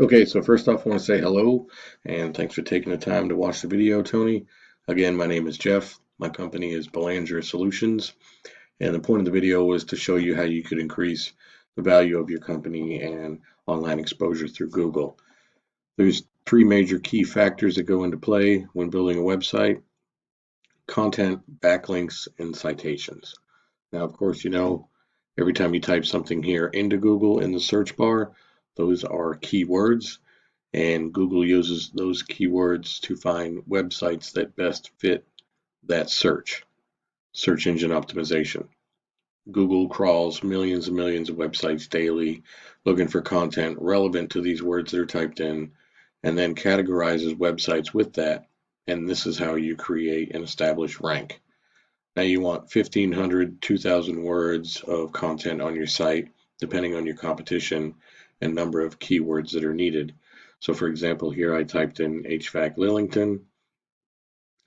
Okay, so first off, I want to say hello and thanks for taking the time to watch the video, Tony. Again, my name is Jeff. My company is Belanger Solutions, and the point of the video was to show you how you could increase the value of your company and online exposure through Google. There's three major key factors that go into play when building a website: content, backlinks, and citations. Now, of course, every time you type something here into Google in the search bar, those are keywords. And Google uses those keywords to find websites that best fit that search engine optimization. Google crawls millions and millions of websites daily looking for content relevant to these words that are typed in, and then categorizes websites with that. And this is how you create and establish rank. Now you want 1,500, 2,000 words of content on your site, depending on your competition and number of keywords that are needed. So for example, here I typed in HVAC Lillington.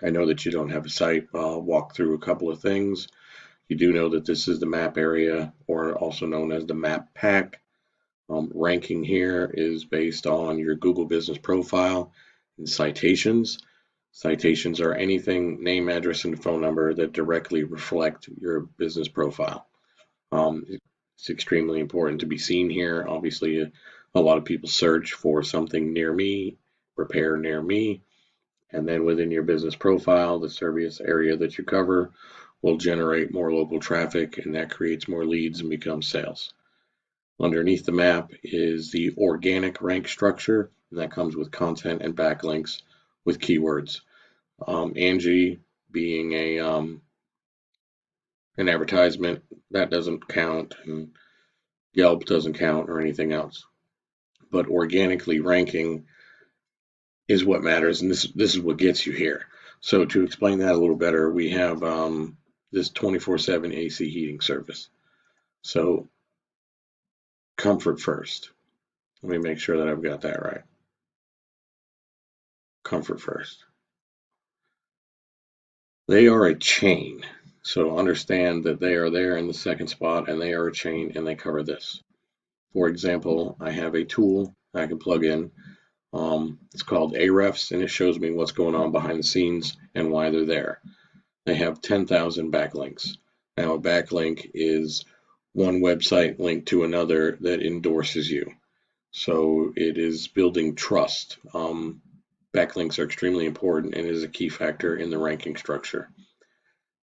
I know that you don't have a site. I'll walk through a couple of things. You do know that this is the map area, or also known as the map pack. Ranking here is based on your Google business profile and citations. Citations are anything, name, address, and phone number that directly reflect your business profile. It's extremely important to be seen here. Obviously, a lot of people search for something near me, repair near me, and then within your business profile, the service area that you cover will generate more local traffic, and that creates more leads and becomes sales. Underneath the map is the organic rank structure, and that comes with content and backlinks with keywords. Angie being an advertisement, that doesn't count, and Yelp doesn't count or anything else. But organically ranking is what matters, and this is what gets you here. So to explain that a little better, we have this 24/7 AC heating service. So comfort first. Let me make sure that I've got that right. Comfort first. They are a chain. So understand that they are there in the second spot, and they are a chain, and they cover this. For example, I have a tool I can plug in. It's called Ahrefs, and it shows me what's going on behind the scenes and why they're there. They have 10,000 backlinks. Now, a backlink is one website linked to another that endorses you. So it is building trust. Backlinks are extremely important and is a key factor in the ranking structure.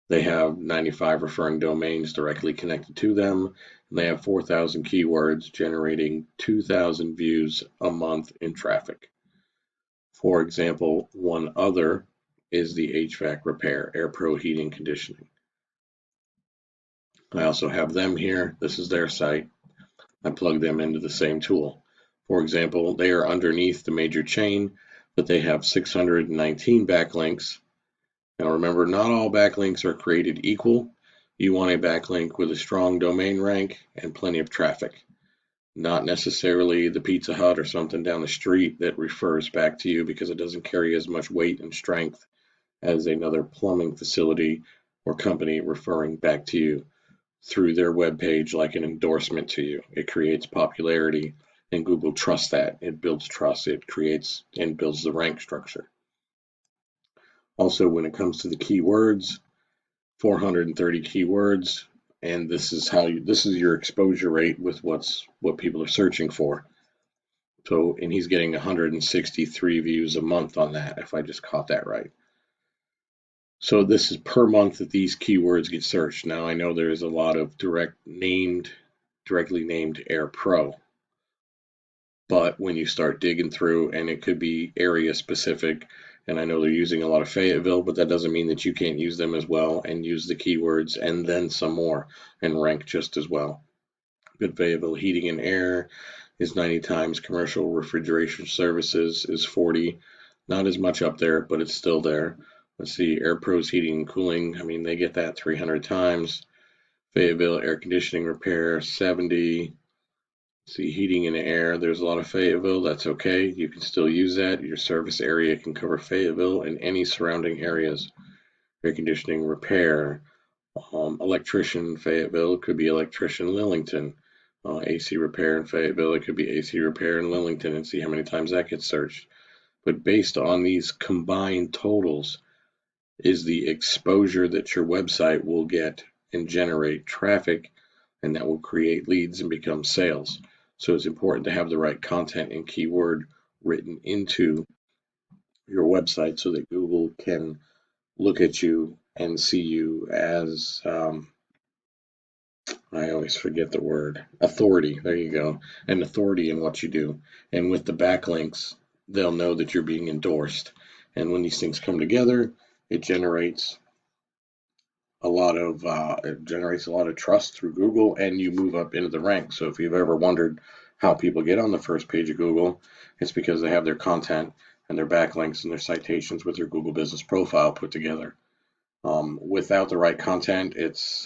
They have 95 referring domains directly connected to them, and they have 4,000 keywords generating 2,000 views a month in traffic. For example, one other is the HVAC repair, Air Pro Heating Conditioning. I also have them here. This is their site. I plug them into the same tool. For example, they are underneath the major chain, but they have 619 backlinks. Now remember, not all backlinks are created equal. You want a backlink with a strong domain rank and plenty of traffic. Not necessarily the Pizza Hut or something down the street that refers back to you because it doesn't carry as much weight and strength as another plumbing facility or company referring back to you through their web page like an endorsement to you. It creates popularity, and Google trusts that. It builds trust. It creates and builds the rank structure. Also, when it comes to the keywords, 430 keywords, and this is your exposure rate with what people are searching for. So, and he's getting 163 views a month on that, if I just caught that right. So this is per month that these keywords get searched. Now I know there's a lot of directly named Air Pro, but when you start digging through, and it could be area specific, and I know they're using a lot of Fayetteville, but that doesn't mean that you can't use them as well and use the keywords and then some more and rank just as well. Good Fayetteville Heating and Air is 90 times. Commercial refrigeration services is 40. Not as much up there, but it's still there. Let's see, Air Pros Heating and Cooling, I mean, they get that 300 times. Fayetteville Air Conditioning Repair, 70. See, heating and air, there's a lot of Fayetteville, that's okay. You can still use that. Your service area can cover Fayetteville and any surrounding areas. Air conditioning repair, electrician Fayetteville, could be electrician Lillington. AC repair in Fayetteville, it could be AC repair in Lillington, and see how many times that gets searched. But based on these combined totals is the exposure that your website will get and generate traffic, and that will create leads and become sales. So it's important to have the right content and keyword written into your website so that Google can look at you and see you as, I always forget the word, authority. There you go. An authority in what you do. And with the backlinks, they'll know that you're being endorsed. And when these things come together, it generates it generates a lot of trust through Google, and you move up into the ranks. So if you've ever wondered how people get on the first page of Google, it's because they have their content and their backlinks and their citations with their Google Business Profile put together. Without the right content,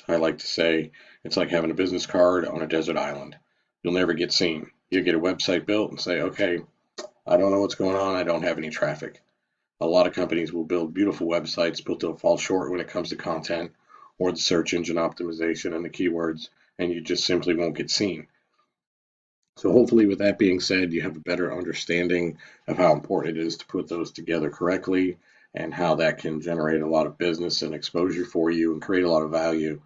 I like to say, it's like having a business card on a desert island. You'll never get seen. You get a website built and say, okay, I don't know what's going on. I don't have any traffic. A lot of companies will build beautiful websites, but they'll fall short when it comes to content or the search engine optimization and the keywords, and you just simply won't get seen. So hopefully with that being said, you have a better understanding of how important it is to put those together correctly and how that can generate a lot of business and exposure for you and create a lot of value.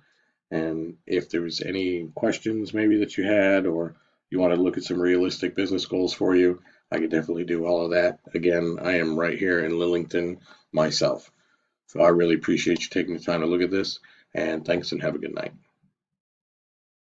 And if there's any questions maybe that you had, or you want to look at some realistic business goals for you, I could definitely do all of that. Again, I am right here in Lillington myself. So I really appreciate you taking the time to look at this, and thanks and have a good night.